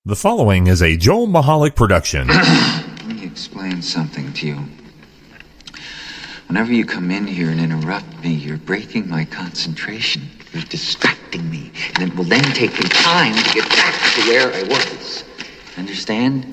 The following is a Joel Michalec production. Let me explain something to you. Whenever you come in here and interrupt me, you're breaking my concentration. You're distracting me. And it will then take me time to get back to where I was. Understand?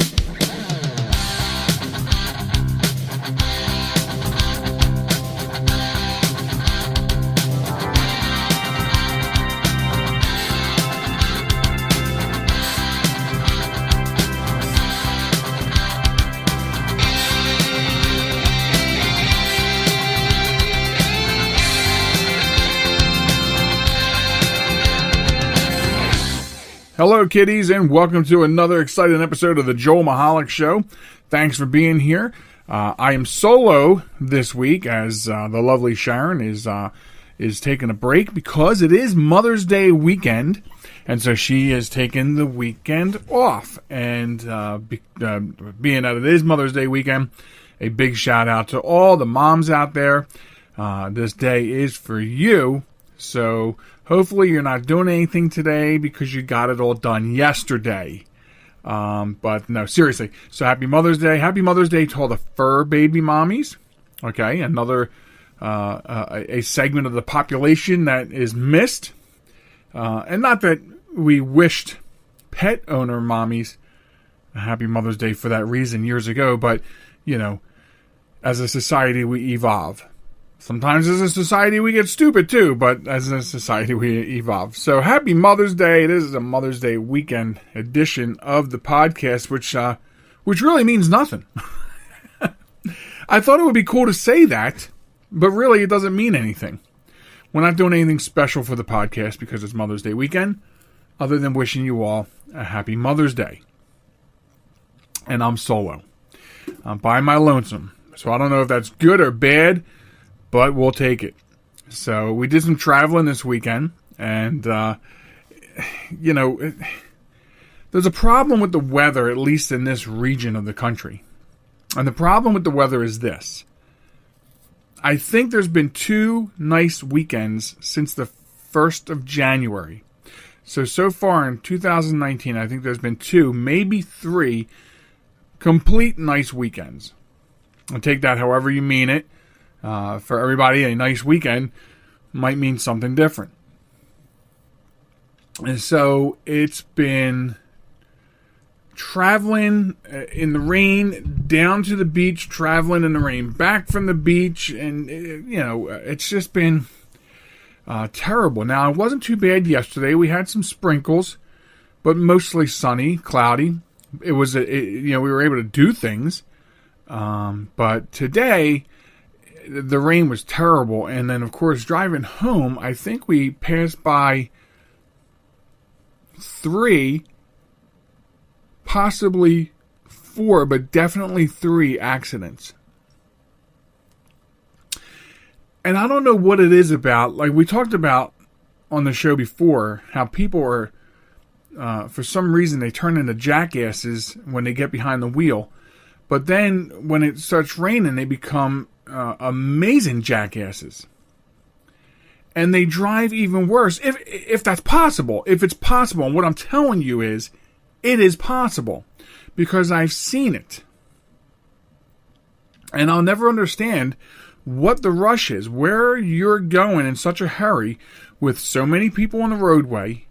Hello, kiddies, and welcome to another exciting episode of the Joel Michalec Show. Thanks for being here. I am solo this week as the lovely Sharon is taking a break because it is Mother's Day weekend, and so she is taking the weekend off. And being that it is Mother's Day weekend, a big shout out to all the moms out there. This day is for you, so hopefully you're not doing anything today because you got it all done yesterday. But no, seriously. So happy Mother's Day. Happy Mother's Day to all the fur baby mommies. Okay, another a segment of the population that is missed. And not that we wished pet owner mommies a happy Mother's Day for that reason years ago, but, you know, as a society we evolve. Sometimes as a society we get stupid too, but as a society we evolve. So happy Mother's Day. This is a Mother's Day weekend edition of the podcast, which really means nothing. I thought it would be cool to say that, but really it doesn't mean anything. We're not doing anything special for the podcast because it's Mother's Day weekend, other than wishing you all a happy Mother's Day. And I'm solo. I'm by my lonesome. So I don't know if that's good or bad, but we'll take it. So we did some traveling this weekend, and, you know, there's a problem with the weather, at least in this region of the country. And the problem with the weather is this. I think there's been 2 nice weekends since the 1st of January. So far in 2019, I think there's been 2, maybe 3 complete nice weekends. I'll take that however you mean it. For everybody, a nice weekend might mean something different. And so it's been traveling in the rain, down to the beach, traveling in the rain, back from the beach, and, you know, it's just been terrible. Now, it wasn't too bad yesterday. We had some sprinkles, but mostly sunny, cloudy. We were able to do things. But today, the rain was terrible, and then, of course, driving home, I think we passed by 3, possibly 4, but definitely 3 accidents. And I don't know what it is about, like we talked about on the show before, how people are, for some reason, they turn into jackasses when they get behind the wheel. But then, when it starts raining, they become amazing jackasses, and they drive even worse if that's possible. If it's possible, and what I'm telling you is, it is possible because I've seen it, and I'll never understand what the rush is. Where you're going in such a hurry with so many people on the roadway,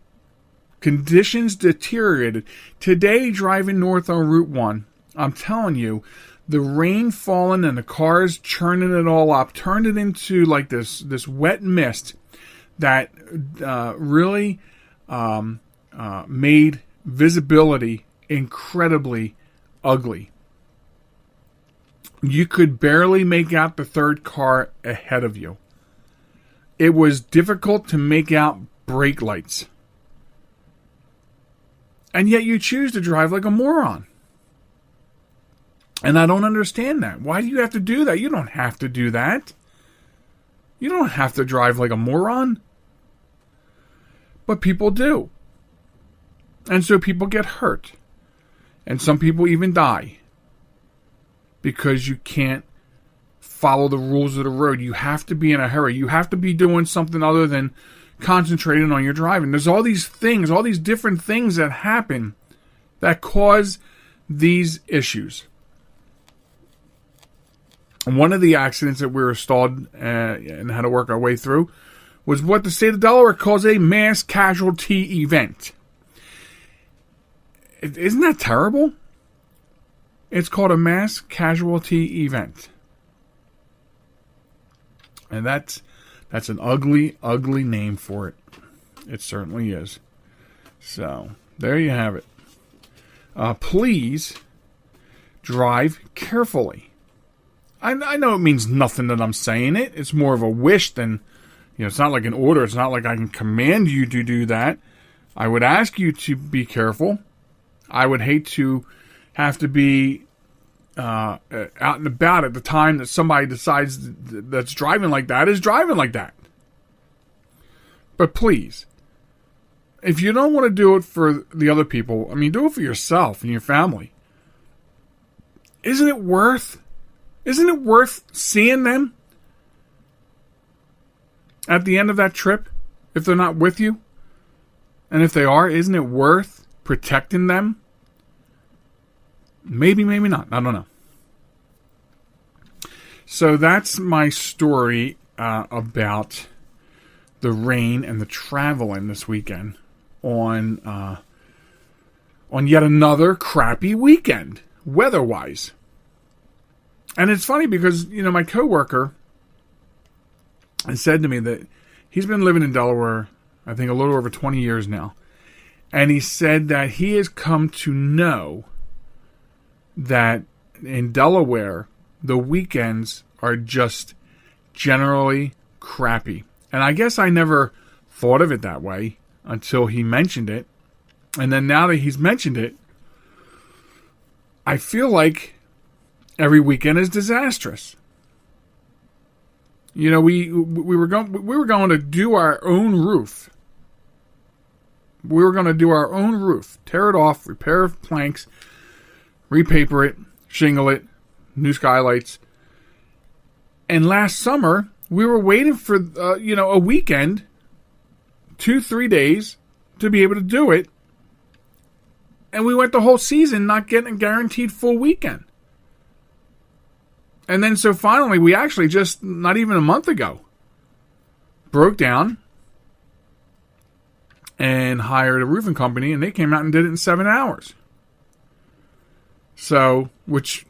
conditions deteriorated. Today, driving north on Route 1, I'm telling you, the rain falling and the cars churning it all up turned it into like this wet mist that really made visibility incredibly ugly. You could barely make out the third car ahead of you. It was difficult to make out brake lights. And yet you choose to drive like a moron. And I don't understand that. Why do you have to do that? You don't have to do that. You don't have to drive like a moron. But people do. And so people get hurt. And some people even die. Because you can't follow the rules of the road. You have to be in a hurry. You have to be doing something other than concentrating on your driving. There's all these things, all these different things that happen that cause these issues. One of the accidents that we were stalled and had to work our way through was what the state of Delaware calls a mass casualty event. Isn't that terrible? It's called a mass casualty event. And that's an ugly, ugly name for it. It certainly is. So, there you have it. Please drive carefully. I know it means nothing that I'm saying it. It's more of a wish than, it's not like an order. It's not like I can command you to do that. I would ask you to be careful. I would hate to have to be out and about at the time that somebody decides that's driving like that is driving like that. But please, if you don't want to do it for the other people, do it for yourself and your family. Isn't it worth seeing them at the end of that trip if they're not with you? And if they are, isn't it worth protecting them? Maybe, maybe not. I don't know. So that's my story about the rain and the traveling this weekend on yet another crappy weekend, weather-wise. And it's funny because, my coworker has said to me that he's been living in Delaware, I think, a little over 20 years now. And he said that he has come to know that in Delaware, the weekends are just generally crappy. And I guess I never thought of it that way until he mentioned it. And then now that he's mentioned it, I feel like every weekend is disastrous. We were going to do our own roof. We were going to do our own roof, tear it off, repair planks, repaper it, shingle it, new skylights. And last summer, we were waiting for a weekend, 2-3 days, to be able to do it. And we went the whole season not getting a guaranteed full weekend. And then so finally, we actually just, not even a month ago, broke down and hired a roofing company, and they came out and did it in 7 hours. So, which,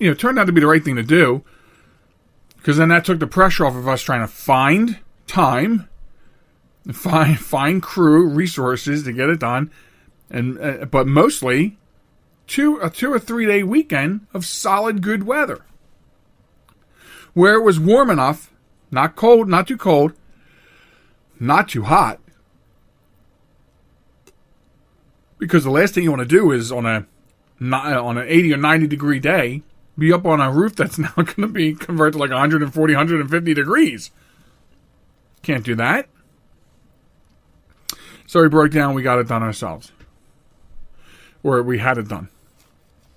turned out to be the right thing to do, because then that took the pressure off of us trying to find time, find crew, resources to get it done, but mostly a 2 or 3 day weekend of solid good weather, where it was warm enough, not cold, not too cold, not too hot. Because the last thing you want to do is on an 80 or 90 degree day, be up on a roof that's now going to be converted to like 140, 150 degrees. Can't do that. So we broke down, we got it done ourselves. Or we had it done.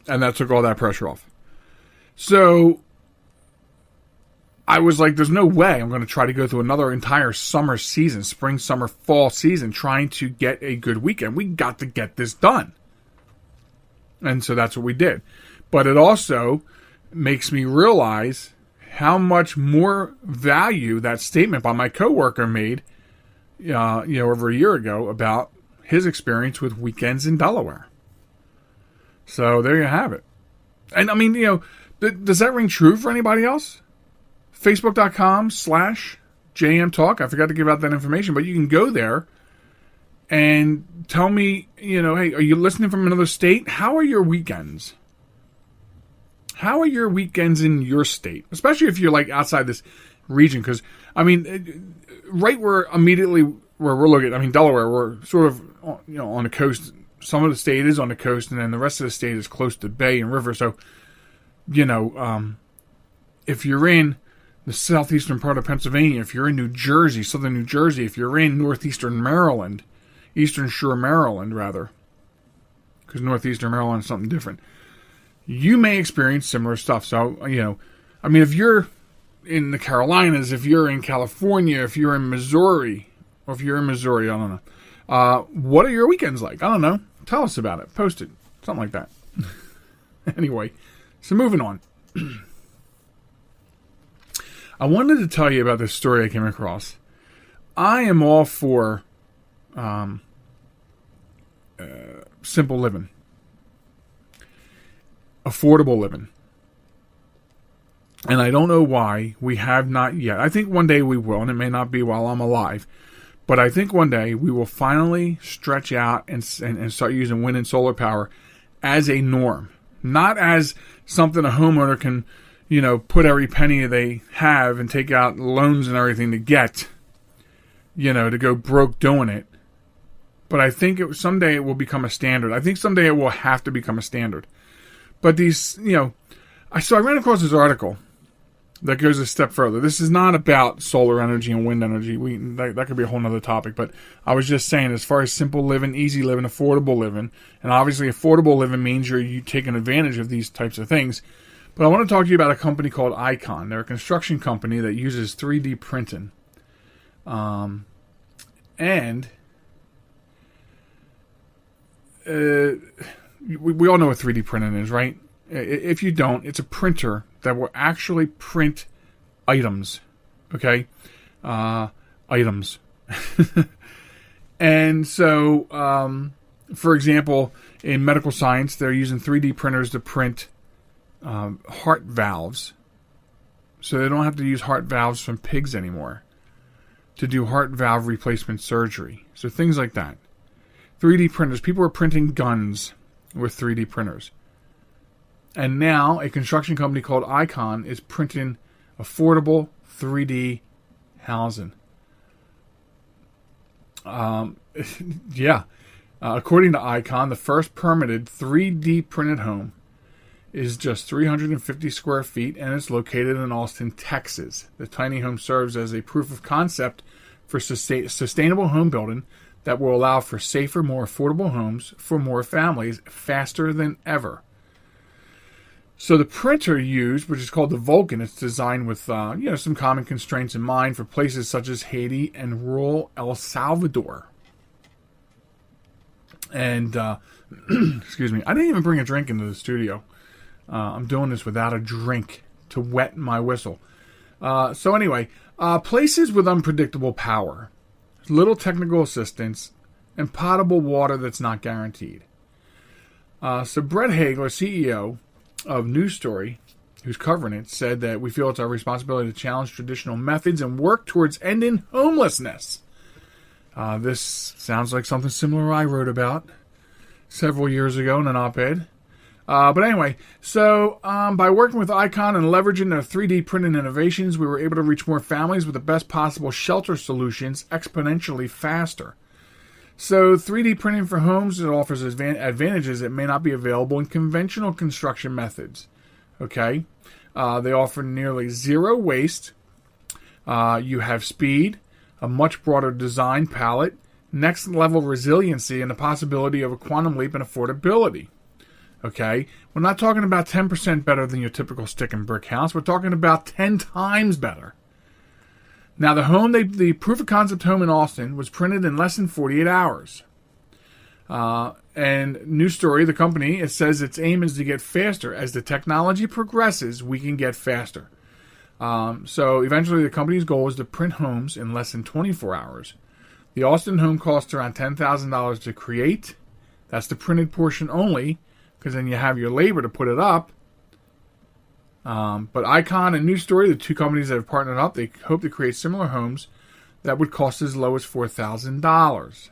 And that took all that pressure off. So I was like, there's no way I'm going to try to go through another entire summer season, spring, summer, fall season, trying to get a good weekend. We got to get this done. And so that's what we did. But it also makes me realize how much more value that statement by my coworker made, over a year ago about his experience with weekends in Delaware. So there you have it. And does that ring true for anybody else? Facebook.com/JM Talk. I forgot to give out that information, but you can go there and tell me, hey, are you listening from another state? How are your weekends? How are your weekends in your state? Especially if you're like outside this region. Because, right where we're looking, Delaware, we're sort of, on the coast. Some of the state is on the coast, and then the rest of the state is close to bay and river. So, if you're in the southeastern part of Pennsylvania, if you're in New Jersey, southern New Jersey, if you're in northeastern Maryland, Eastern Shore Maryland, rather, because northeastern Maryland is something different, you may experience similar stuff. So, if you're in the Carolinas, if you're in California, if you're in Missouri, I don't know. What are your weekends like? I don't know. Tell us about it. Post it. Something like that. Anyway, so moving on. I wanted to tell you about this story I came across. I am all for simple living, affordable living. And I don't know why we have not yet. I think one day we will, and it may not be while I'm alive. But I think one day we will finally stretch out and start using wind and solar power as a norm. Not as something a homeowner can, put every penny they have and take out loans and everything to get, to go broke doing it. But I think someday it will become a standard. I think someday it will have to become a standard. But these, I ran across this article that goes a step further. This is not about solar energy and wind energy. That could be a whole other topic. But I was just saying, as far as simple living, easy living, affordable living, and obviously affordable living means you taking advantage of these types of things. But I want to talk to you about a company called Icon. They're a construction company that uses 3D printing. And we all know what 3D printing is, right? If you don't, it's a printer that will actually print items. Okay? Items. And so, for example, in medical science, they're using 3D printers to print heart valves. So they don't have to use heart valves from pigs anymore to do heart valve replacement surgery. So things like that. 3D printers. People are printing guns with 3D printers. And now a construction company called Icon is printing affordable 3D housing. According to Icon, the first permitted 3D printed home is just 350 square feet, and it's located in Austin, Texas. The tiny home serves as a proof of concept for sustainable home building that will allow for safer, more affordable homes for more families faster than ever. So the printer used, which is called the Vulcan, it's designed with some common constraints in mind for places such as Haiti and rural El Salvador. And, excuse me, I didn't even bring a drink into the studio. I'm doing this without a drink to wet my whistle. So anyway, places with unpredictable power, little technical assistance, and potable water that's not guaranteed. So Brett Hagler, CEO of News Story, who's covering it, said that we feel it's our responsibility to challenge traditional methods and work towards ending homelessness. This sounds like something similar I wrote about several years ago in an op-ed. But anyway, so by working with Icon and leveraging their 3D printing innovations, we were able to reach more families with the best possible shelter solutions exponentially faster. So 3D printing for homes, it offers advantages that may not be available in conventional construction methods. Okay? They offer nearly zero waste. You have speed, a much broader design palette, next level resiliency, and the possibility of a quantum leap in affordability. Okay? We're not talking about 10% better than your typical stick and brick house. We're talking about 10 times better. Now, the proof of concept home in Austin was printed in less than 48 hours. And News Story, the company, it says its aim is to get faster. As the technology progresses, we can get faster. So eventually the company's goal is to print homes in less than 24 hours. The Austin home costs around $10,000 to create. That's the printed portion only, because then you have your labor to put it up. But Icon and News Story, the two companies that have partnered up, they hope to create similar homes that would cost as low as $4,000.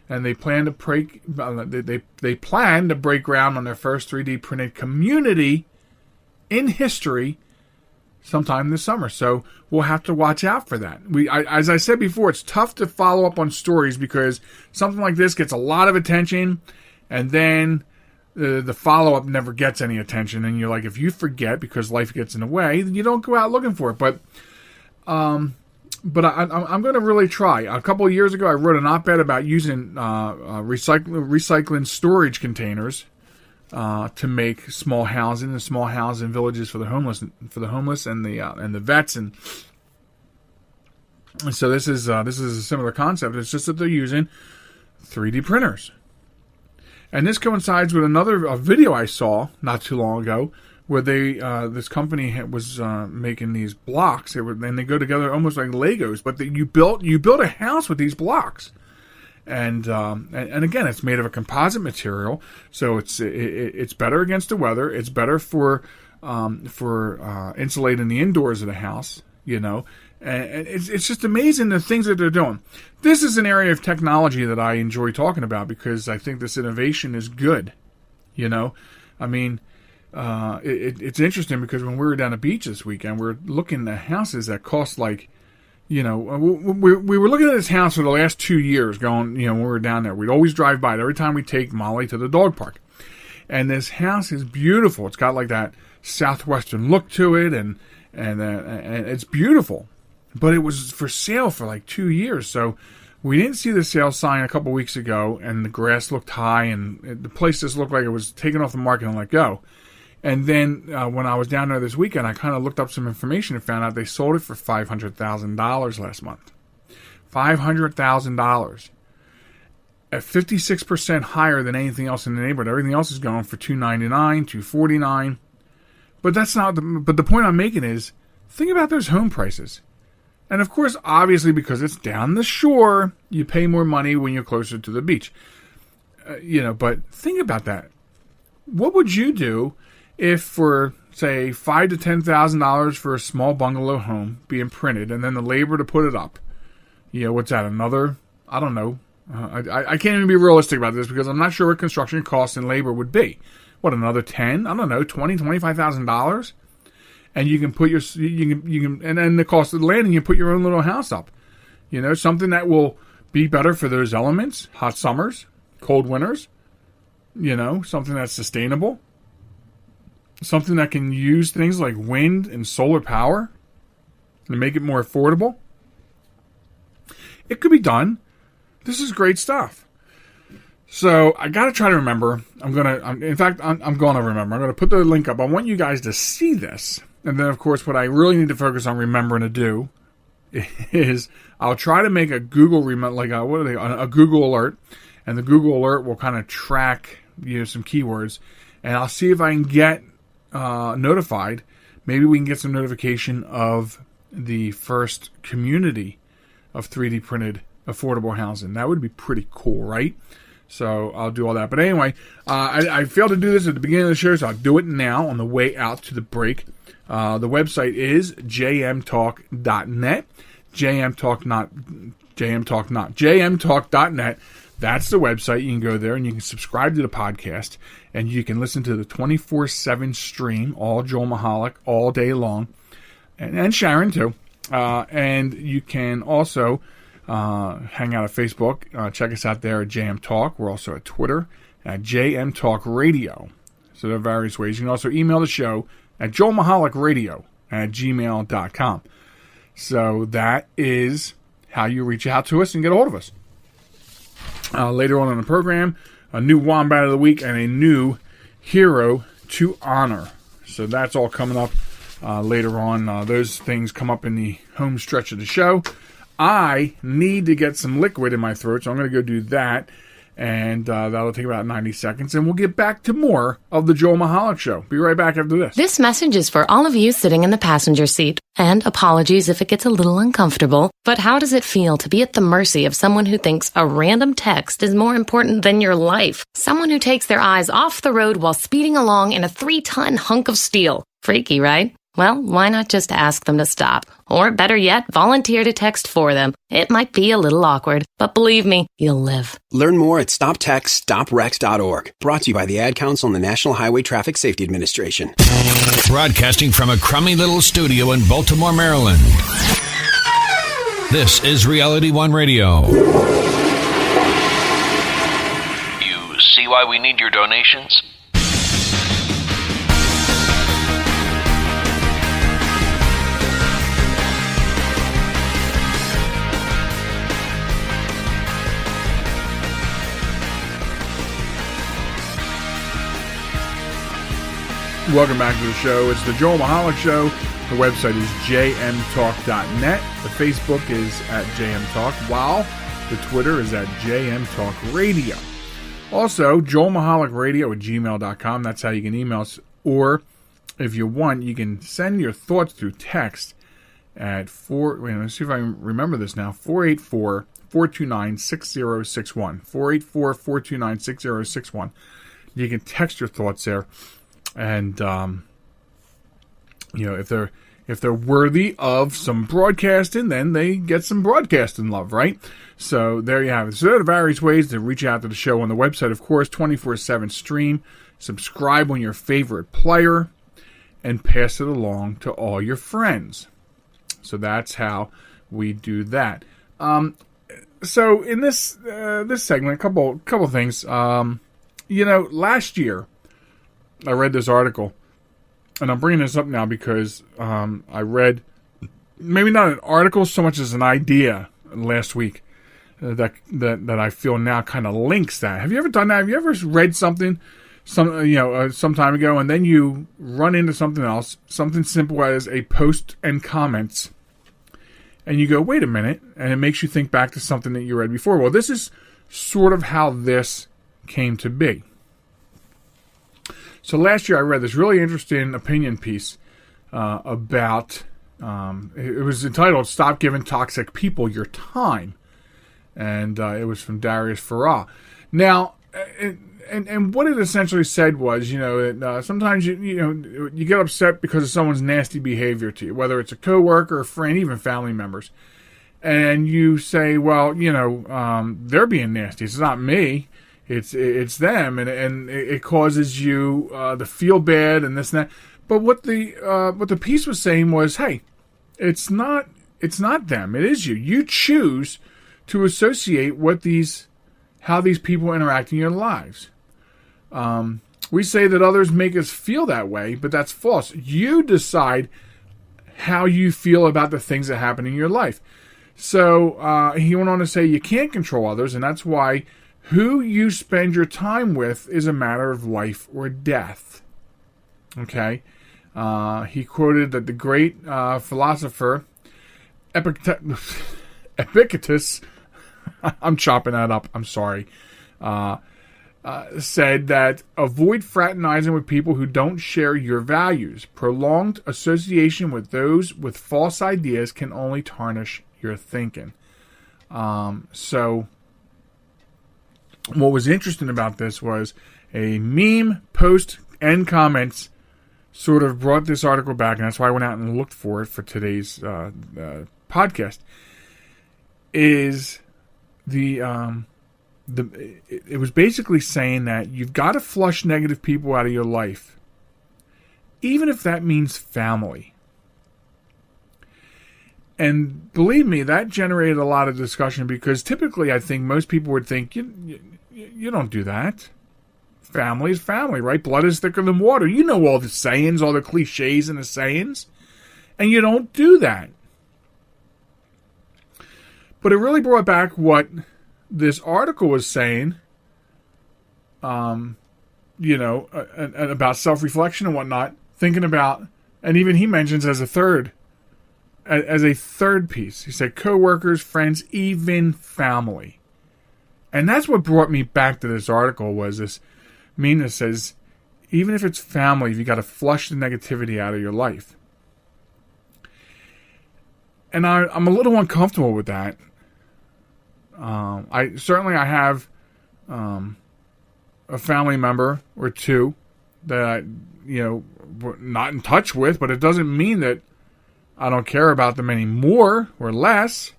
And they plan to break ground on their first 3D printed community in history sometime this summer. So we'll have to watch out for that. As I said before, it's tough to follow up on stories because something like this gets a lot of attention, and then the follow-up never gets any attention, and you're like, if you forget because life gets in the way, then you don't go out looking for it. But I'm going to really try. A couple of years ago, I wrote an op-ed about using recycling storage containers to make small housing villages for the homeless and the vets, and so this is a similar concept. It's just that they're using 3D printers. And this coincides with a video I saw not too long ago where this company was making these blocks. And they go together almost like Legos, but you built a house with these blocks. And again, it's made of a composite material, so it's better against the weather. It's better for insulating the indoors of the house, and it's just amazing the things that they're doing. This is an area of technology that I enjoy talking about because I think this innovation is good. I mean, it's interesting because when we were down at the beach this weekend, we're looking at houses that cost like. We were looking at this house for the last 2 years going, when we were down there. We'd always drive by it every time we take Molly to the dog park. And this house is beautiful. It's got like that southwestern look to it, and it's beautiful. But it was for sale for like 2 years. So we didn't see the sale sign a couple weeks ago, and the grass looked high, and the place just looked like it was taken off the market and let go. And then when I was down there this weekend, I kind of looked up some information and found out they sold it for $500,000 last month. $500,000. At 56% higher than anything else in the neighborhood. Everything else is going for $299, $249. But that's not but the point I'm making is, think about those home prices. And of course, obviously, because it's down the shore, you pay more money when you're closer to the beach. But think about that. What would you do if for, say, $5,000 to $10,000 for a small bungalow home being printed, and then the labor to put it up? What's that? Another? I don't know. I can't even be realistic about this because I'm not sure what construction costs and labor would be. What, another 10? I don't know, $20,000, $25,000, and you can put and then the cost of the land, and you put your own little house up. Something that will be better for those elements: hot summers, cold winters. Something that's sustainable. Something that can use things like wind and solar power to make it more affordable. It could be done. This is great stuff. So I got to try to remember. I'm going to remember. I'm going to put the link up. I want you guys to see this. And then, of course, what I really need to focus on remembering to do is I'll try to make a Google a Google alert. And the Google alert will kind of track some keywords. And I'll see if I can get notified. Maybe we can get some notification of the first community of 3D printed affordable housing. That would be pretty cool, right? So I'll do all that. But anyway, I failed to do this at the beginning of the show, so I'll do it now on the way out to the break. The website is jmtalk.net. jmtalk.net. That's the website. You can go there and you can subscribe to the podcast, and you can listen to the 24/7 stream, all Joel Michalec, all day long, and Sharon too. And you can also hang out at Facebook. Check us out there at JM Talk. We're also at Twitter at JM Talk Radio. So there are various ways. You can also email the show at joelmichalecradio@gmail.com. So that is how you reach out to us and get a hold of us. Later on in the program, a new Wombat of the Week and a new Hero to Honor. So that's all coming up later on. Those things come up in the home stretch of the show. I need to get some liquid in my throat, so I'm going to go do that. And that'll take about 90 seconds. And we'll get back to more of the Joel Michalec Show. Be right back after this. This message is for all of you sitting in the passenger seat. And apologies if it gets a little uncomfortable. But how does it feel to be at the mercy of someone who thinks a random text is more important than your life? Someone who takes their eyes off the road while speeding along in a 3-ton hunk of steel. Freaky, right? Well, why not just ask them to stop? Or better yet, volunteer to text for them. It might be a little awkward, but believe me, you'll live. Learn more at StopTextStopWrecks.org. Brought to you by the Ad Council and the National Highway Traffic Safety Administration. Broadcasting from a crummy little studio in Baltimore, Maryland. This is Reality One Radio. You see why we need your donations? Welcome back to the show. It's the Joel Michalec Show. The website is jmtalk.net. The Facebook is at jmtalk, while the Twitter is at jmtalkradio. Also, joelmichalecradio@gmail.com. That's how you can email us. Or, if you want, you can send your thoughts through text at let's see if I can remember this now. 484-429-6061. 484-429-6061. You can text your thoughts there. And, if they're worthy of some broadcasting, then they get some broadcasting love, right? So there you have it. So there are various ways to reach out to the show on the website, of course, 24/7 stream. Subscribe on your favorite player and pass it along to all your friends. So that's how we do that. So in this segment, a couple things. Last year I read this article. And I'm bringing this up now because I read, maybe not an article so much as an idea last week that I feel now kind of links that. Have you ever done that? Have you ever read something some time ago, and then you run into something else, something simple as a post and comments, and you go, wait a minute, and it makes you think back to something that you read before? Well, this is sort of how this came to be. So last year I read this really interesting opinion piece about, it was entitled, "Stop Giving Toxic People Your Time." And it was from Darius Farah. Now, and what it essentially said was, that sometimes you get upset because of someone's nasty behavior to you, whether it's a coworker, a friend, even family members. And you say, well, they're being nasty. It's not me. It's them, and it causes you to feel bad and this and that. But what the piece was saying was, hey, it's not them. It is you. You choose to associate how these people interact in your lives. We say that others make us feel that way, but that's false. You decide how you feel about the things that happen in your life. So he went on to say you can't control others, and that's why who you spend your time with is a matter of life or death. Okay? He quoted that the great philosopher Epictetus, I'm chopping that up, I'm sorry, said that avoid fraternizing with people who don't share your values. Prolonged association with those with false ideas can only tarnish your thinking. So what was interesting about this was a meme post and comments sort of brought this article back, and that's why I went out and looked for it for today's podcast. Is it was basically saying that you've got to flush negative people out of your life, even if that means family. And believe me, that generated a lot of discussion, because typically I think most people would think, you don't do that. Family is family, right? Blood is thicker than water. You know all the sayings, all the cliches and the sayings, and you don't do that. But it really brought back what this article was saying, about self-reflection and whatnot, thinking about, and even he mentions as a third piece, he said co-workers, friends, even family. And that's what brought me back to this article, was this meme that says, even if it's family, you got to flush the negativity out of your life. And I'm a little uncomfortable with that. I have a family member or two that we're not in touch with, but it doesn't mean that I don't care about them any more or less.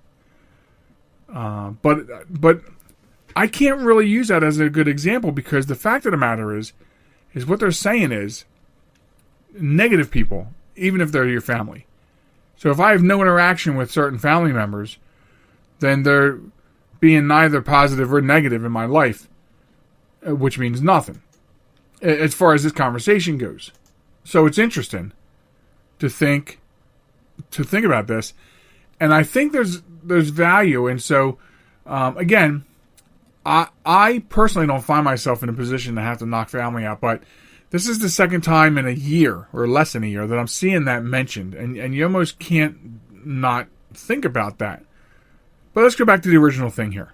But I can't really use that as a good example, because the fact of the matter is what they're saying is negative people, even if they're your family. So if I have no interaction with certain family members, then they're being neither positive or negative in my life, which means nothing as far as this conversation goes. So it's interesting to think about this, and I think there's value. And so again, I personally don't find myself in a position to have to knock family out, but this is the second time in a year or less than a year that I'm seeing that mentioned, and you almost can't not think about that. But let's go back to the original thing here.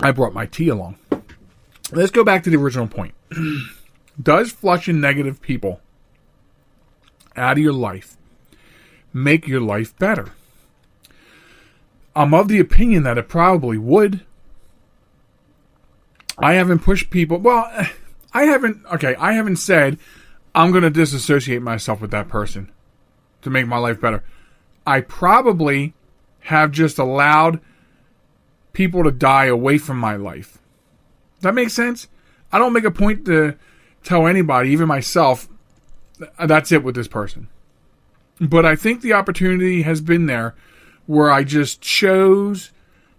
I brought my tea along. Let's go back to the original point. Does flushing negative people out of your life make your life better? I'm of the opinion that it probably would. I haven't pushed people. Well, I haven't said I'm going to disassociate myself with that person to make my life better. I probably have just allowed people to die away from my life. Does that make sense? I don't make a point to tell anybody, even myself, that's it with this person. But I think the opportunity has been there where I just chose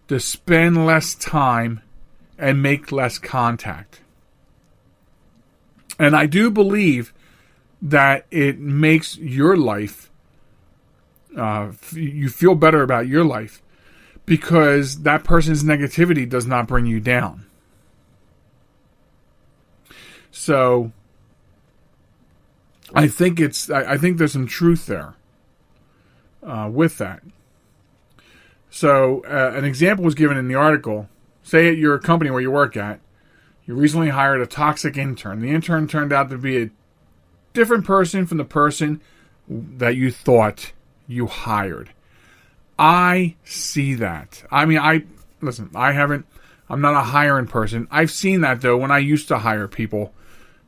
to spend less time and make less contact. And I do believe that it makes your life, you feel better about your life because that person's negativity does not bring you down. So I think there's some truth there with that. So an example was given in the article. Say at your company where you work at, you recently hired a toxic intern. The intern turned out to be a different person from the person that you thought you hired. I see that. I mean, I'm not a hiring person. I've seen that though when I used to hire people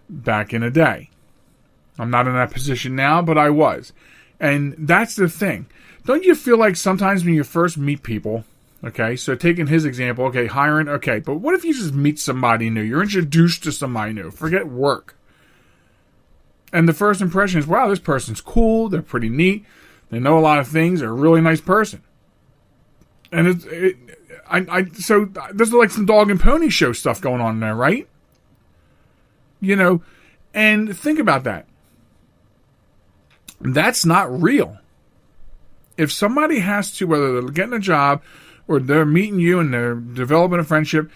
back in the day. I'm not in that position now, but I was. And that's the thing. Don't you feel like sometimes when you first meet people, okay, so taking his example, okay, hiring, okay, but what if you just meet somebody new? You're introduced to somebody new. Forget work. And the first impression is, wow, this person's cool. They're pretty neat. They know a lot of things. They're a really nice person. And so there's like some dog and pony show stuff going on there, right? You know, and think about that. That's not real. If somebody has to, whether they're getting a job or they're meeting you and they're developing a friendship,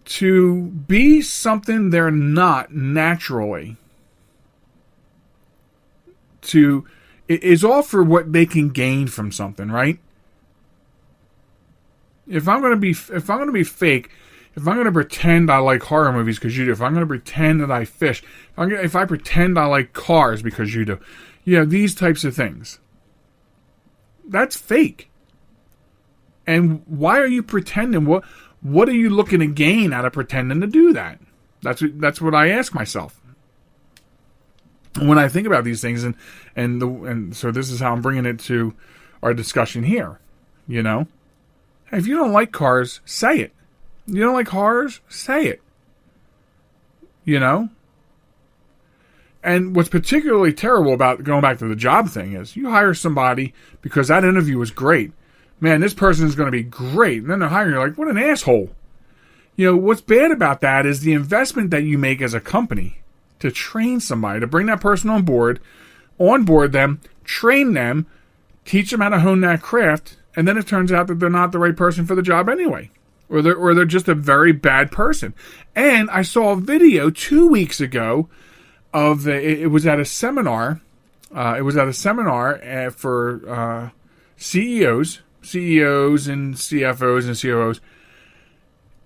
to be something they're not naturally, is all for what they can gain from something, right? If I'm going to be fake, if I'm going to pretend I like horror movies because you do, if I'm going to pretend that I fish, if I pretend I like cars because you do, these types of things. That's fake. And why are you pretending? What are you looking to gain out of pretending to do that? That's what I ask myself when I think about these things, and so this is how I'm bringing it to our discussion here. You know, if you don't like cars, say it. You don't like cars, say it. You know. And what's particularly terrible about going back to the job thing is you hire somebody because that interview was great. Man, this person is going to be great. And then they're hiring you, like, what an asshole. You know, what's bad about that is the investment that you make as a company to train somebody, to bring that person on board them, train them, teach them how to hone that craft, and then it turns out that they're not the right person for the job anyway. Or they're just a very bad person. And I saw a video 2 weeks ago of it was at a seminar. It was at a seminar for CEOs and CFOs and COOs.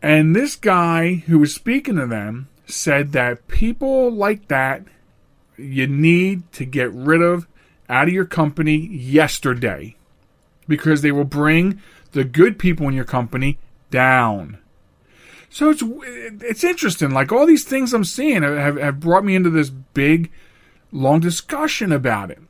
And this guy who was speaking to them said that people like that you need to get rid of out of your company yesterday because they will bring the good people in your company down. So it's interesting. Like all these things I'm seeing have brought me into this big, long discussion about it.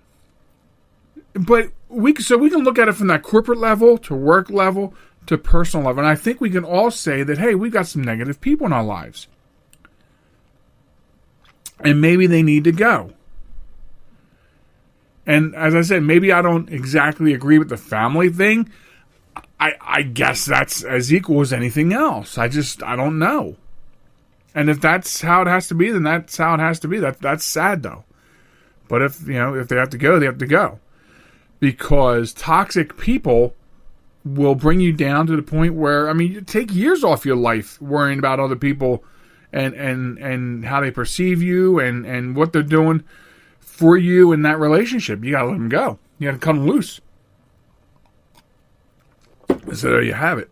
But we can look at it from that corporate level to work level to personal level. And I think we can all say that, hey, we've got some negative people in our lives. And maybe they need to go. And as I said, maybe I don't exactly agree with the family thing. I guess that's as equal as anything else. I don't know. And if that's how it has to be, then that's how it has to be. That's sad though. But if they have to go, they have to go. Because toxic people will bring you down to the point where, you take years off your life worrying about other people and how they perceive you and what they're doing for you in that relationship. You gotta let them go. You gotta cut them loose. So there you have it.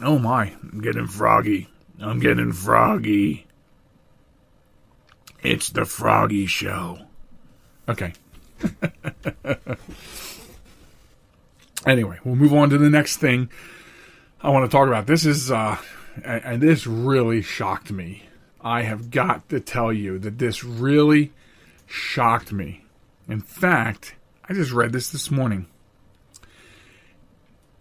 Oh my, I'm getting froggy. It's the Froggy Show. Okay. Anyway, we'll move on to the next thing I want to talk about. This is, and this really shocked me. I have got to tell you that this really shocked me. In fact, I just read this morning.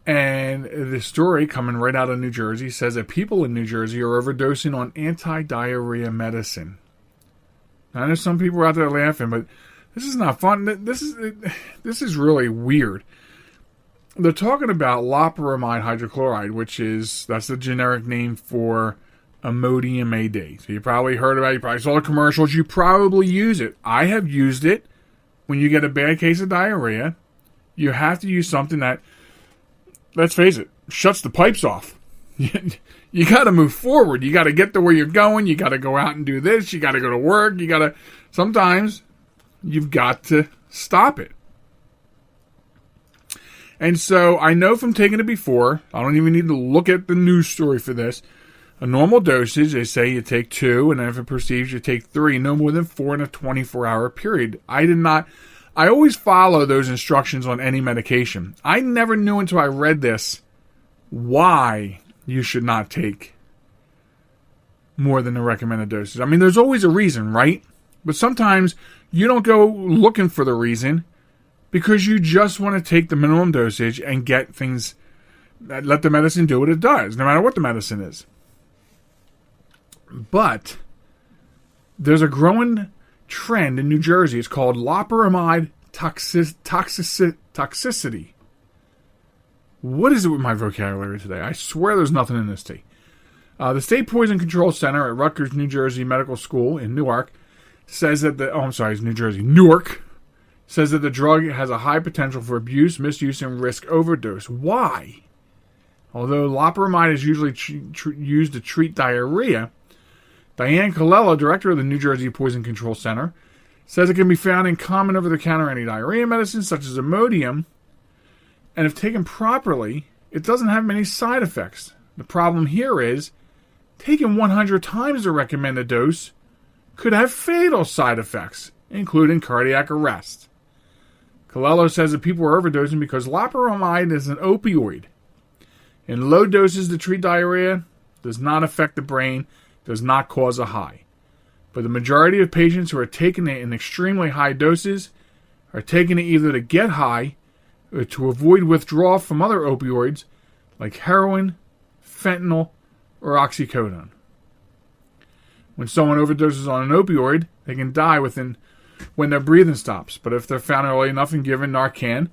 And the story coming right out of New Jersey says that people in New Jersey are overdosing on anti-diarrhea medicine. Now, there's some people out there laughing, but this is not fun. This is really weird. They're talking about loperamide hydrochloride, that's the generic name for Imodium AD. So you probably heard about it. You probably saw the commercials. You probably use it. I have used it. When you get a bad case of diarrhea, you have to use something that, let's face it, shuts the pipes off. You got to move forward. You got to get to where you're going. You got to go out and do this. You got to go to work. Sometimes you've got to stop it. And so I know from taking it before, I don't even need to look at the news story for this. A normal dosage, they say you take 2, and then if it perceives, you take 3, no more than 4 in a 24-hour period. I always follow those instructions on any medication. I never knew until I read this why you should not take more than the recommended dosage. I mean, there's always a reason, right? But sometimes you don't go looking for the reason because you just want to take the minimum dosage and get things, let the medicine do what it does, no matter what the medicine is. But there's a growing trend in New Jersey. It's called loperamide toxicity. What is it with my vocabulary today? I swear there's nothing in this tea. The State Poison Control Center at Rutgers, New Jersey Medical School in Newark says that Newark says that the drug has a high potential for abuse, misuse, and risk overdose. Why? Although loperamide is usually used to treat diarrhea, Diane Colella, director of the New Jersey Poison Control Center, says it can be found in common over-the-counter anti-diarrhea medicines such as Imodium, and if taken properly, it doesn't have many side effects. The problem here is, taken 100 times the recommended dose could have fatal side effects, including cardiac arrest. Colello says that people are overdosing because loperamide is an opioid. In low doses to treat diarrhea, does not affect the brain, does not cause a high. But the majority of patients who are taking it in extremely high doses are taking it either to get high or to avoid withdrawal from other opioids like heroin, fentanyl, or oxycodone. When someone overdoses on an opioid, they can die when their breathing stops. But if they're found early enough and given Narcan,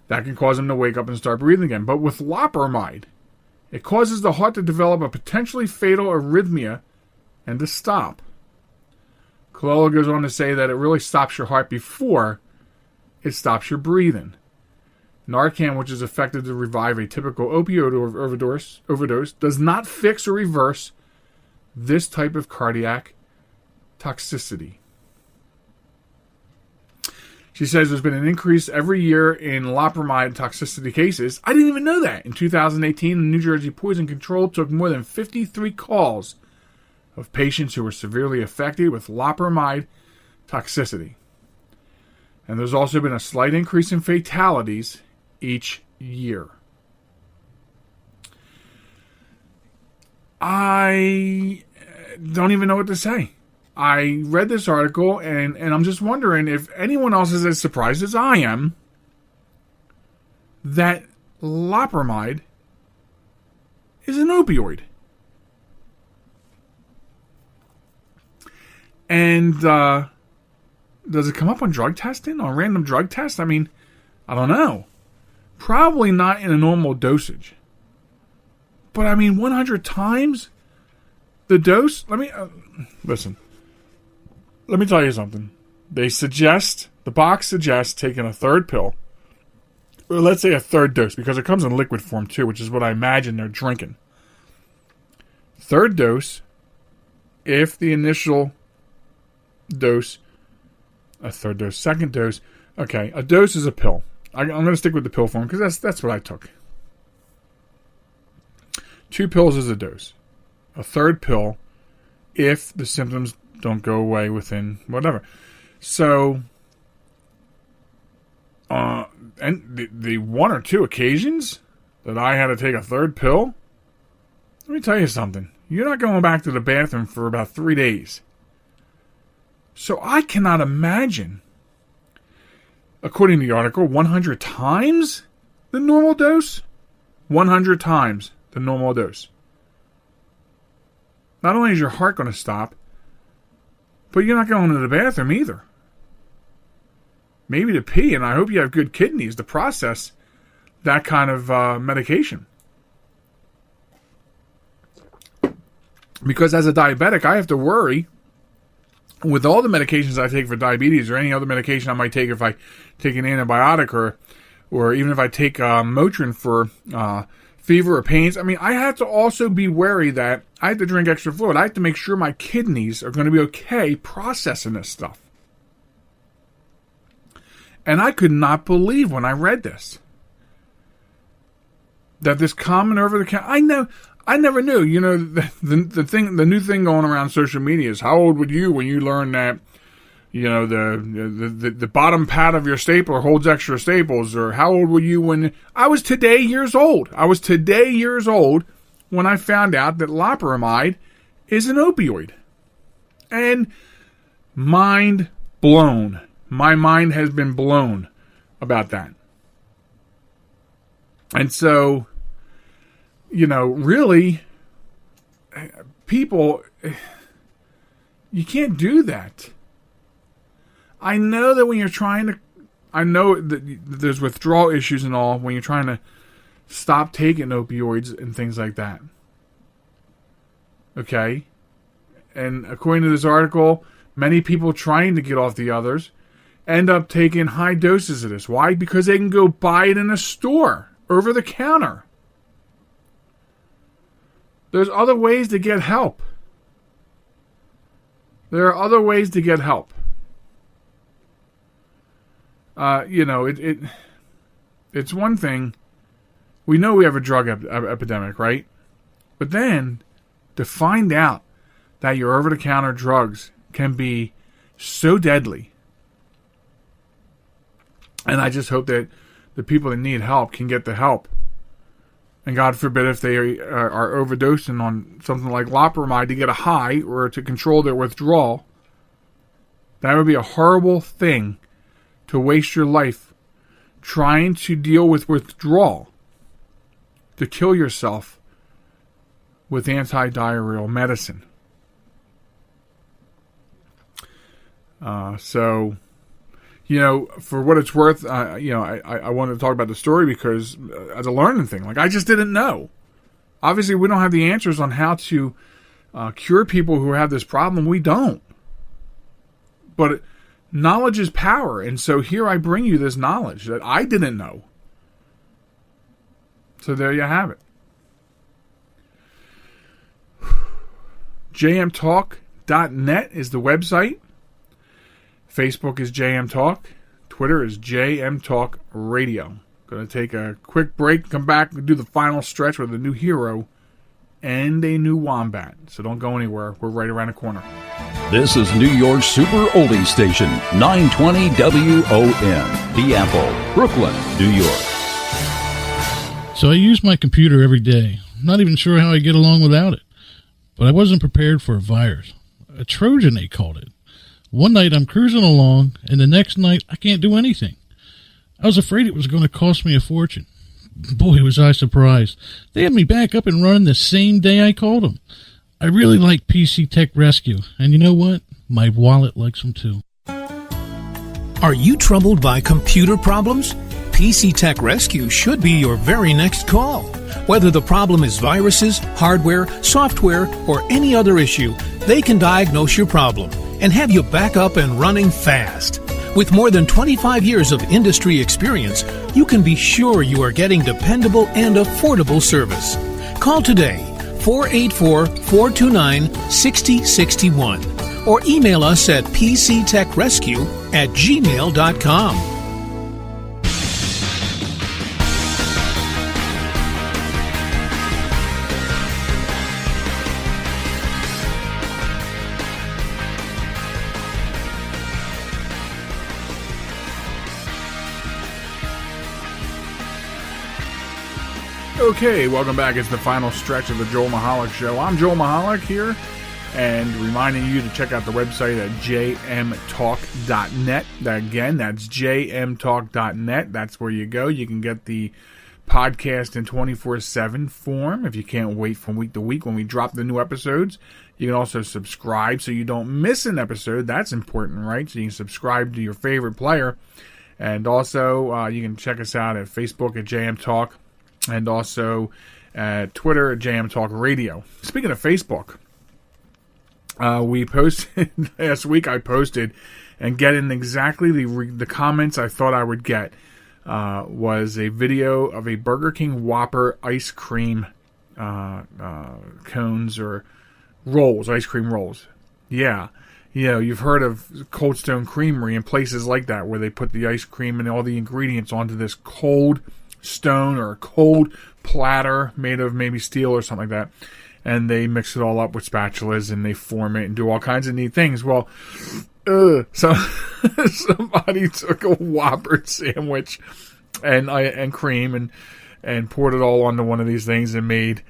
that can cause them to wake up and start breathing again. But with loperamide, it causes the heart to develop a potentially fatal arrhythmia and to stop. Colella goes on to say that it really stops your heart before it stops your breathing. Narcan, which is effective to revive a typical opioid overdose, does not fix or reverse this type of cardiac toxicity. She says there's been an increase every year in loperamide toxicity cases. I didn't even know that. In 2018, the New Jersey Poison Control took more than 53 calls of patients who were severely affected with loperamide toxicity. And there's also been a slight increase in fatalities each year. I don't even know what to say. I read this article, and I'm just wondering if anyone else is as surprised as I am that loperamide is an opioid. And does it come up on drug testing, on random drug tests? I mean, I don't know. Probably not in a normal dosage. But I mean, 100 times the dose? Listen. Let me tell you something. The box suggests taking a third pill, or let's say a third dose, because it comes in liquid form too, which is what I imagine they're drinking. Third dose, if the initial dose, a third dose, second dose, okay, a dose is a pill. I'm going to stick with the pill form because that's what I took. 2 pills is a dose. A third pill if the symptoms don't go away within whatever. So, and the 1 or 2 occasions that I had to take a third pill, let me tell you something. You're not going back to the bathroom for about 3 days. So I cannot imagine, according to the article, 100 times the normal dose? 100 times the normal dose. Not only is your heart going to stop, but you're not going to the bathroom either. Maybe to pee, and I hope you have good kidneys to process that kind of medication. Because as a diabetic, I have to worry with all the medications I take for diabetes or any other medication I might take if I take an antibiotic or even if I take Motrin for fever or pains. I mean, I have to also be wary that I have to drink extra fluid. I have to make sure my kidneys are going to be okay processing this stuff. And I could not believe when I read this that this common over-the-counter. I never knew. You know, the new thing going around social media is how old were you when you learned that, you know, the bottom pad of your stapler holds extra staples, or how old were you when I was today years old? I was today years old when I found out that loperamide is an opioid, and mind blown. My mind has been blown about that. And so, you know, really, people, you can't do that. I know that when you're trying to, I know that there's withdrawal issues and all when you're trying to stop taking opioids and things like that. Okay? And according to this article, many people trying to get off the others end up taking high doses of this. Why? Because they can go buy it in a store, over the counter. There's other ways to get help. There are other ways to get help. You know, it's one thing. We know we have a drug epidemic, right? But then, to find out that your over-the-counter drugs can be so deadly. And I just hope that the people that need help can get the help. And God forbid if they are overdosing on something like loperamide to get a high or to control their withdrawal. That would be a horrible thing to waste your life trying to deal with withdrawal. To kill yourself with antidiarrheal medicine. So, you know, for what it's worth, you know, I wanted to talk about the story because as a learning thing, like I just didn't know. Obviously, we don't have the answers on how to cure people who have this problem. We don't. But knowledge is power, and so here I bring you this knowledge that I didn't know. So there you have it. jmtalk.net is the website. Facebook is JM Talk. Twitter is JM Talk Radio. Going to take a quick break, come back and do the final stretch with a new hero and a new wombat. So don't go anywhere. We're right around the corner. This is New York's Super Oldie Station, 920 WON, The Apple, Brooklyn, New York. So I use my computer every day. I'm not even sure how I get along without it. But I wasn't prepared for a virus. A Trojan, they called it. One night I'm cruising along, and the next night I can't do anything. I was afraid it was going to cost me a fortune. Boy, was I surprised. They had me back up and running the same day I called them. I really like PC Tech Rescue, and you know what? My wallet likes them too. Are you troubled by computer problems? PC Tech Rescue should be your very next call. Whether the problem is viruses, hardware, software, or any other issue, they can diagnose your problem and have you back up and running fast. With more than 25 years of industry experience, you can be sure you are getting dependable and affordable service. Call today, 484-429-6061, or email us at pctechrescue@gmail.com. Okay, welcome back. It's the final stretch of the Joel Michalec Show. I'm Joel Michalec here, and reminding you to check out the website at jmtalk.net. Again, that's jmtalk.net. That's where you go. You can get the podcast in 24/7 form if you can't wait from week to week when we drop the new episodes. You can also subscribe so you don't miss an episode. That's important, right? So you can subscribe to your favorite player. And also, you can check us out at Facebook at jmtalk. And also at Twitter at JM Talk Radio. Speaking of Facebook, we posted last week. I posted, and getting exactly the comments I thought I would get was a video of a Burger King Whopper ice cream cones or rolls, ice cream rolls. Yeah. You know, you've heard of Cold Stone Creamery and places like that where they put the ice cream and all the ingredients onto this cold stone or a cold platter made of maybe steel or something like that, and they mix it all up with spatulas and they form it and do all kinds of neat things. Well, so somebody took a Whopper sandwich and cream and poured it all onto one of these things and made,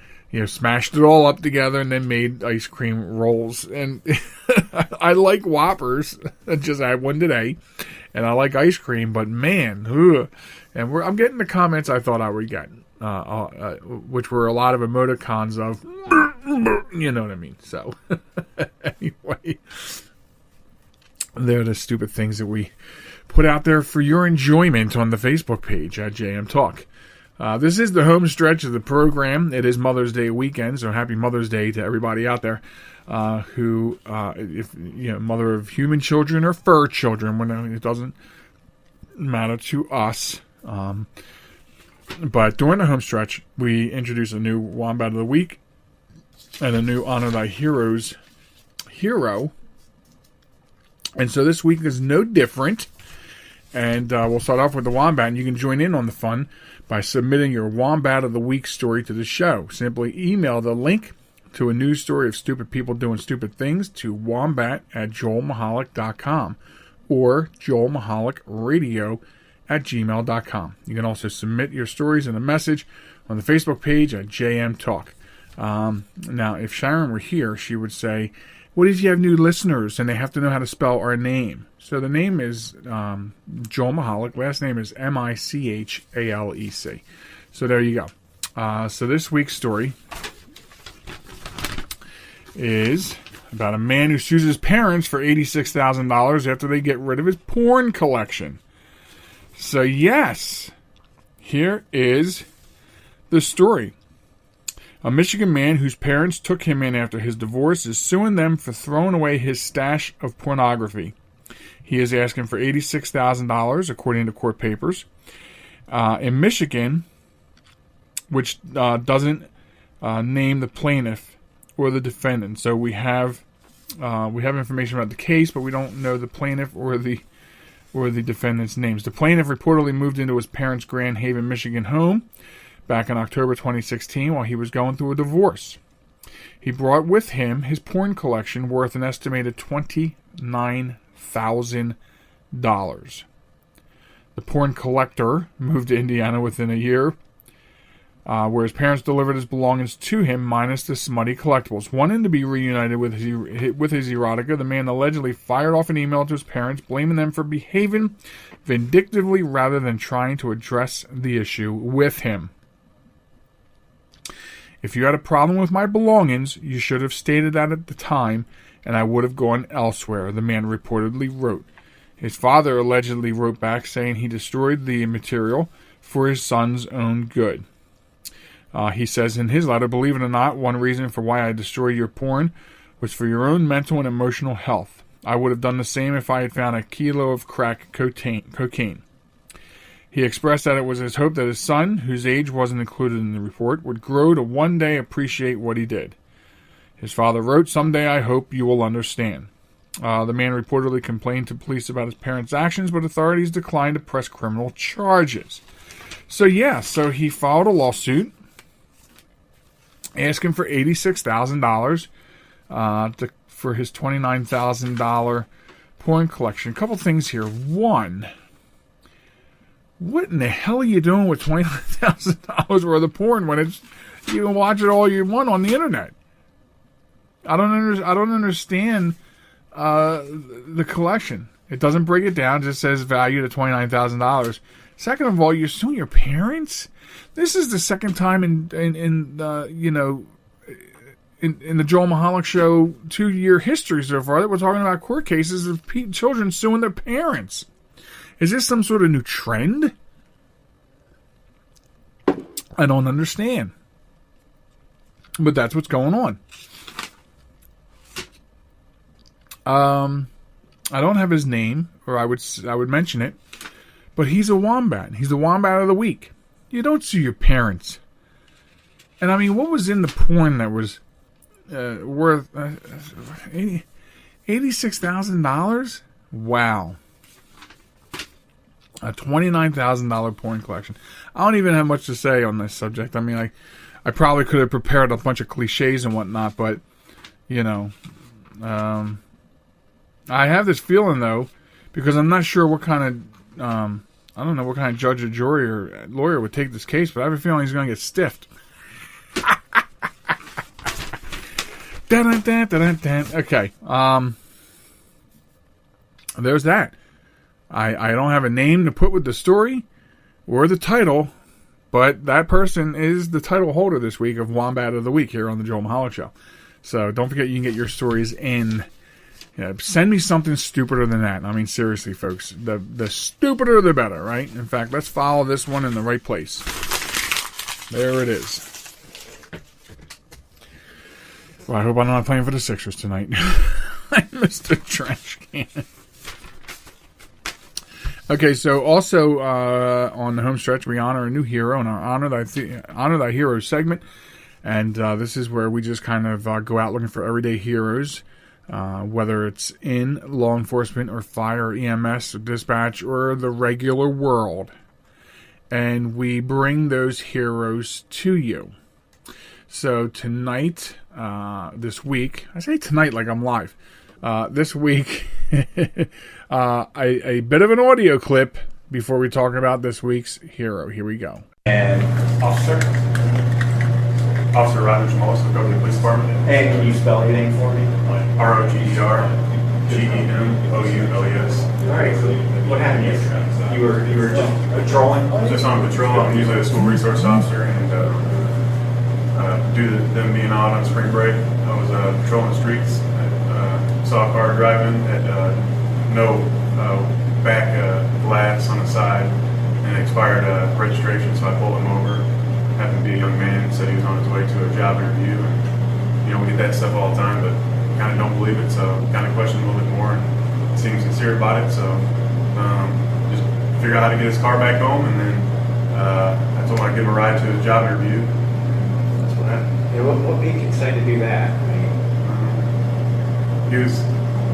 smashed it all up together and then made ice cream rolls. And I like Whoppers. I just had one today, and I like ice cream, but man, and I'm getting the comments I thought I would get, which were a lot of emoticons of, you know what I mean. So anyway, they're the stupid things that we put out there for your enjoyment on the Facebook page at JM Talk. This is the home stretch of the program. It is Mother's Day weekend, so happy Mother's Day to everybody out there who, if mother of human children or fur children, when it doesn't matter to us. But during the home stretch, we introduce a new Wombat of the Week and a new Honor Thy Heroes hero. And so this week is no different. And we'll start off with the Wombat, and you can join in on the fun by submitting your Wombat of the Week story to the show. Simply email the link to a news story of stupid people doing stupid things to wombat@joelmichalec.com or joelmichalecradio@gmail.com. You can also submit your stories in a message on the Facebook page at JM Talk. Now, if Sharon were here, she would say, what if you have new listeners and they have to know how to spell our name? So the name is Joel Michalec. Last name is Michalec. So there you go. So this week's story is about a man who sues his parents for $86,000 after they get rid of his porn collection. So yes, here is the story. A Michigan man whose parents took him in after his divorce is suing them for throwing away his stash of pornography. He is asking for $86,000, according to court papers. In Michigan, which doesn't name the plaintiff or the defendant. So we have information about the case, but we don't know the plaintiff or the defendant's names. The plaintiff reportedly moved into his parents' Grand Haven, Michigan home back in October 2016 while he was going through a divorce. He brought with him his porn collection worth an estimated $29,000. The porn collector moved to Indiana within a year, where his parents delivered his belongings to him, minus the smutty collectibles. Wanting to be reunited with his erotica, the man allegedly fired off an email to his parents, blaming them for behaving vindictively rather than trying to address the issue with him. If you had a problem with my belongings, you should have stated that at the time, and I would have gone elsewhere, the man reportedly wrote. His father allegedly wrote back saying he destroyed the material for his son's own good. He says in his letter, believe it or not, one reason for why I destroyed your porn was for your own mental and emotional health. I would have done the same if I had found a kilo of crack cocaine. He expressed that it was his hope that his son, whose age wasn't included in the report, would grow to one day appreciate what he did. His father wrote, someday I hope you will understand. The man reportedly complained to police about his parents' actions, but authorities declined to press criminal charges. So he filed a lawsuit asking for $86,000 for his $29,000 porn collection. A couple things here. One, what in the hell are you doing with $29,000 worth of porn when you can watch it all you want on the internet? I don't understand the collection. It doesn't break it down. It just says value to $29,000. Second of all, you're suing your parents. This is the second time in the Joel Michalec Show 2-year history so far that we're talking about court cases of children suing their parents. Is this some sort of new trend? I don't understand. But that's what's going on. I don't have his name, or I would mention it, but he's a wombat. He's the wombat of the week. You don't sue your parents. And I mean, what was in the porn that was worth $86,000? Wow. A $29,000 porn collection. I don't even have much to say on this subject. I mean, I probably could have prepared a bunch of cliches and whatnot, but, I have this feeling, though, because I'm not sure what kind of, I don't know what kind of judge or jury or lawyer would take this case, but I have a feeling he's going to get stiffed. Okay. There's that. I don't have a name to put with the story or the title, but that person is the title holder this week of Wombat of the Week here on the Joel Michalec Show. So don't forget you can get your stories in. Send me something stupider than that. I mean, seriously, folks. The stupider, the better, right? In fact, let's follow this one in the right place. There it is. Well, I hope I'm not playing for the Sixers tonight. I missed the trash can. Okay, so also on the home stretch, we honor a new hero in our Honor Thy Hero segment. And this is where we just kind of go out looking for everyday heroes. Whether it's in law enforcement or fire, or EMS, or dispatch, or the regular world. And we bring those heroes to you. So tonight, this week, I say tonight like I'm live. This week, a bit of an audio clip before we talk about this week's hero. Here we go. And Officer Roger Jamal, so go to the police department. And can you spell your name for me? ROGERGEMOULES. All right. So what happened yesterday? You were just patrolling. Just on patrol. I'm usually a school resource officer, and due to them being out on spring break, I was patrolling the streets. Saw a car driving, had no back glass on the side, and expired registration, so I pulled him over. Happened to be a young man, said he was on his way to a job interview, and we get that stuff all the time, but kind of don't believe it, so kind of question a little bit more and seemed sincere about it, so just figure out how to get his car back home, and then I told him I'd give him a ride to his job interview. That's what happened. Yeah, what made you decide to do that? He was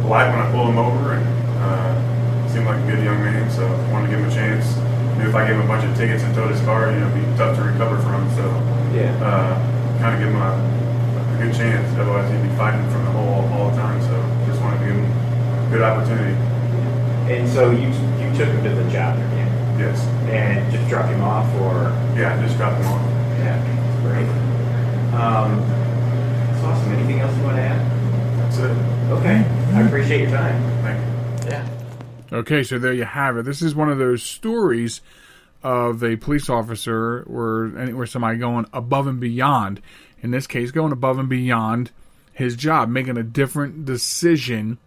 polite when I pulled him over, and seemed like a good young man, so I wanted to give him a chance. Knew if I gave him a bunch of tickets and towed his car, it'd be tough to recover from, so kind of give him a good chance. Otherwise, he'd be fighting from the hole all the time, so just wanted to give him a good opportunity. And so you took him to the job interview? Yes. And just dropped him off, or? Yeah, just dropped him off. Yeah, great. That's awesome. Anything else you want to add? That's it. Okay. I appreciate your time. Thank you. Yeah. Okay, so there you have it. This is one of those stories of a police officer or somebody going above and beyond. In this case, going above and beyond his job, making a different decision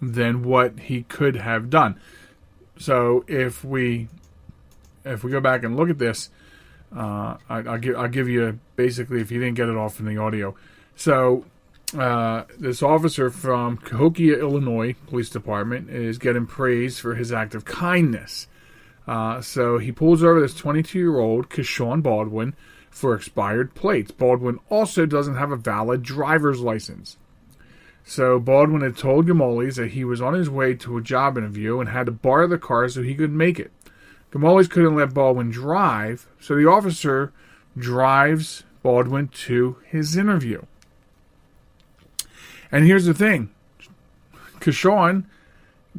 than what he could have done. So if we go back and look at this, I'll give you basically, if you didn't get it all from the audio. So this officer from Cahokia, Illinois Police Department is getting praise for his act of kindness. So he pulls over this 22-year-old Keshawn Baldwin for expired plates. Baldwin also doesn't have a valid driver's license. So Baldwin had told Gamolis that he was on his way to a job interview and had to borrow the car so he could make it. Gamolis couldn't let Baldwin drive, so the officer drives Baldwin to his interview. And here's the thing. Keshawn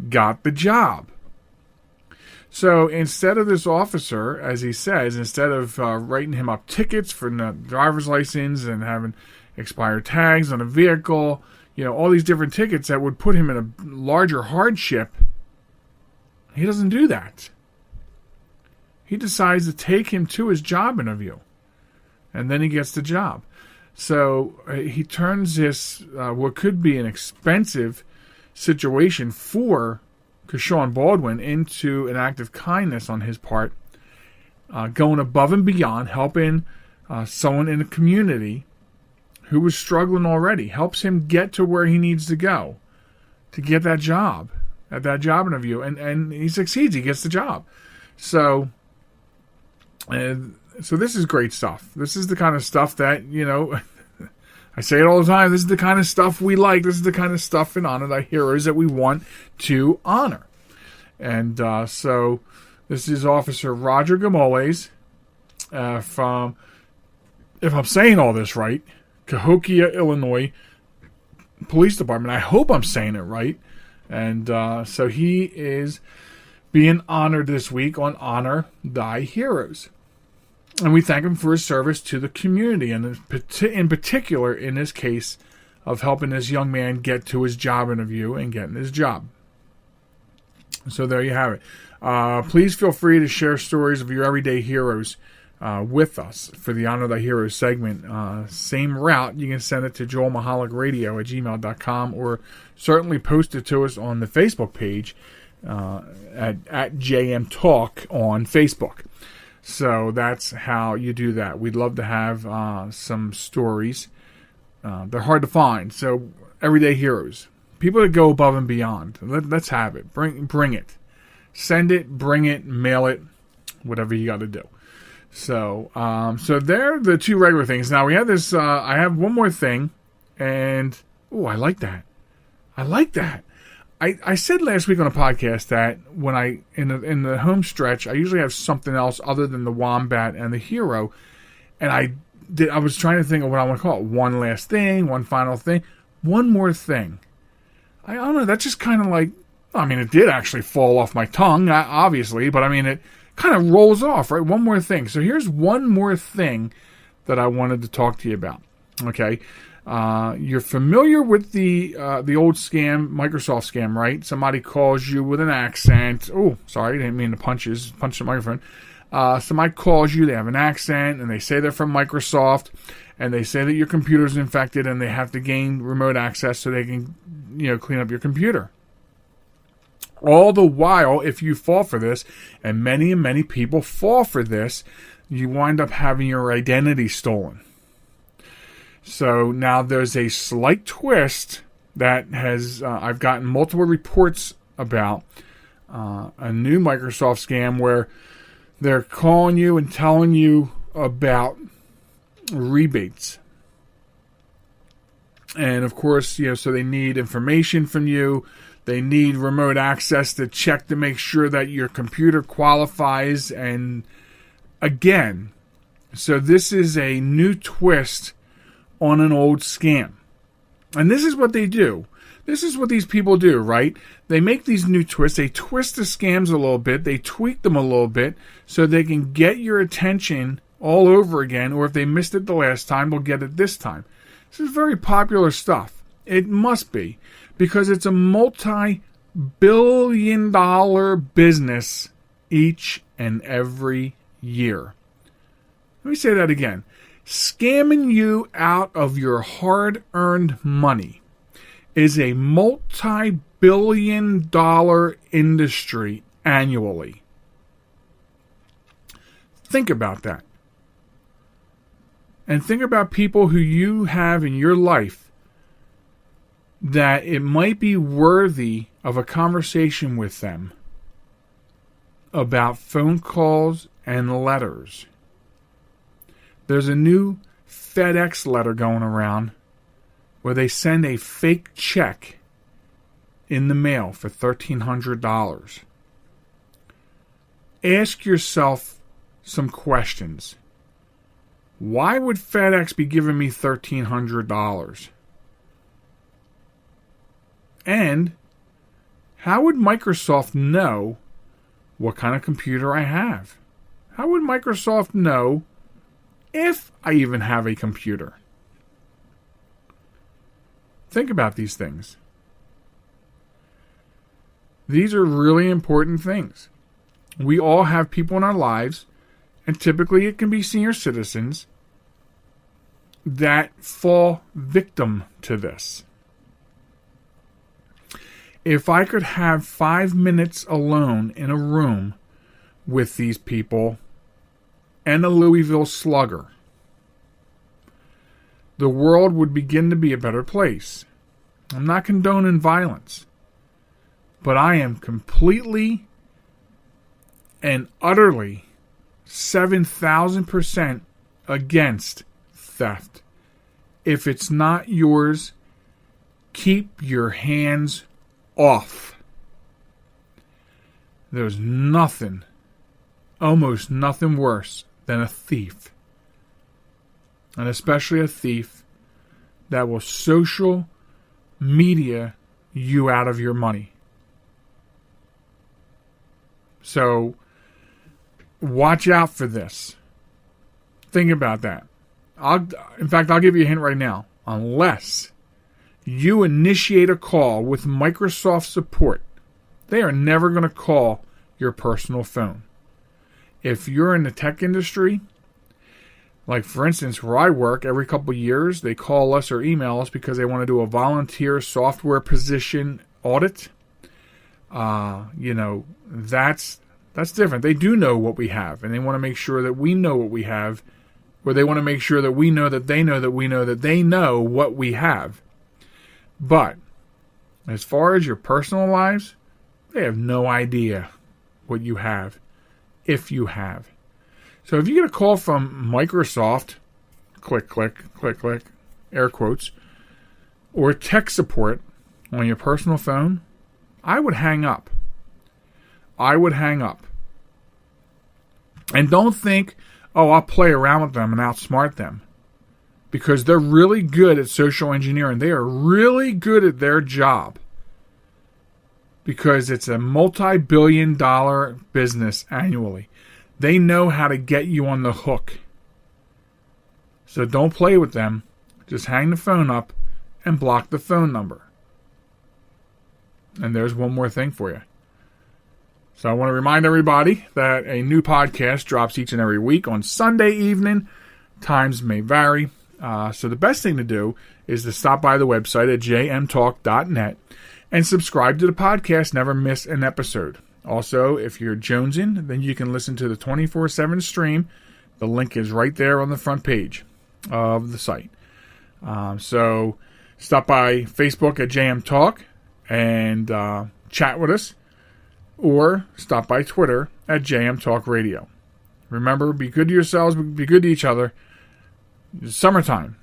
got the job. So instead of this officer, as he says, instead of writing him up tickets for no driver's license and having expired tags on a vehicle, all these different tickets that would put him in a larger hardship, he doesn't do that. He decides to take him to his job interview, and then he gets the job. So he turns this, what could be an expensive situation for Kershawn Baldwin, into an act of kindness on his part, going above and beyond, helping someone in the community who was struggling already, helps him get to where he needs to go to get that job, at that job interview, and he succeeds. He gets the job. So this is great stuff. This is the kind of stuff that, I say it all the time, this is the kind of stuff we like. This is the kind of stuff in Honor Thy Heroes that we want to honor. And so this is Officer Roger Gamoles from, if I'm saying all this right, Cahokia, Illinois Police Department. I hope I'm saying it right. And so he is being honored this week on Honor Thy Heroes. And we thank him for his service to the community, and in particular, in this case, of helping this young man get to his job interview and getting his job. So there you have it. Please feel free to share stories of your everyday heroes with us for the Honor Thy Heroes segment. Same route, you can send it to joelmichalecradio@gmail.com, or certainly post it to us on the Facebook page at JM Talk on Facebook. So that's how you do that. We'd love to have some stories. They're hard to find. So everyday heroes, people that go above and beyond. Let's have it. Bring it. Send it. Bring it. Mail it. Whatever you got to do. So they're the two regular things. Now we have this. I have one more thing, and I like that. I said last week on a podcast that when I in the home stretch, I usually have something else other than the Wombat and the Hero, and I was trying to think of what I want to call it. One last thing, one final thing, one more thing. I don't know. That's just kind of like, it did actually fall off my tongue, obviously, but it kind of rolls off, right? One more thing. So here's one more thing that I wanted to talk to you about. Okay. You're familiar with the old scam, Microsoft scam, right? Somebody calls you with an accent. Oh, sorry, didn't mean to punch the microphone. Somebody calls you, they have an accent, and they say they're from Microsoft, and they say that your computer's infected, and they have to gain remote access so they can, clean up your computer. All the while, if you fall for this, and many people fall for this, you wind up having your identity stolen. So now there's a slight twist that has I've gotten multiple reports about a new Microsoft scam where they're calling you and telling you about rebates. And of course, so they need information from you. They need remote access to check to make sure that your computer qualifies. And again, so this is a new twist on an old scam. And this is what they do. This is what these people do, right? They make these new twists. They twist the scams a little bit. They tweak them a little bit so they can get your attention all over again. Or if they missed it the last time, they'll get it this time. This is very popular stuff. It must be, because it's a multi-billion-dollar business each and every year. Let me say that again. Scamming you out of your hard-earned money is a multi-billion-dollar industry annually. Think about that. And think about people who you have in your life that it might be worthy of a conversation with them about phone calls and letters. There's a new FedEx letter going around where they send a fake check in the mail for $1,300. Ask yourself some questions. Why would FedEx be giving me $1,300? And how would Microsoft know what kind of computer I have. How would Microsoft know if I even have a computer? Think about these things. These are really important things. We all have people in our lives, and typically it can be senior citizens, that fall victim to this. If I could have 5 minutes alone in a room with these people and a Louisville Slugger, the world would begin to be a better place. I'm not condoning violence, but I am completely and utterly 7,000% against theft. If it's not yours, keep your hands off. There's nothing, almost nothing worse than a thief. And especially a thief that will social media you out of your money. So, watch out for this. Think about that. In fact, I'll give you a hint right now. Unless you initiate a call with Microsoft support, they are never going to call your personal phone. If you're in the tech industry, like for instance, where I work, every couple of years they call us or email us because they want to do a volunteer software position audit. That's different. They do know what we have, and they want to make sure that we know what we have, or they want to make sure that we know that they know that we know that they know what we have. But as far as your personal lives, they have no idea what you have, if you have. So if you get a call from Microsoft, click, click, click, click, air quotes, or tech support on your personal phone, I would hang up. And don't think, oh, I'll play around with them and outsmart them. Because they're really good at social engineering. They are really good at their job. Because it's a multi-billion-dollar business annually. They know how to get you on the hook. So don't play with them. Just hang the phone up and block the phone number. And there's one more thing for you. So I want to remind everybody that a new podcast drops each and every week on Sunday evening. Times may vary. So the best thing to do is to stop by the website at jmtalk.net and subscribe to the podcast. Never miss an episode. Also, if you're jonesing, then you can listen to the 24/7 stream. The link is right there on the front page of the site. So stop by Facebook at JMTalk and chat with us. Or stop by Twitter at JMTalk Radio. Remember, be good to yourselves, be good to each other. It's summertime.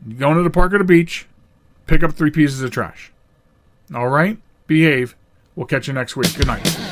You go into the park or the beach, pick up 3 pieces of trash. All right? Behave. We'll catch you next week. Good night.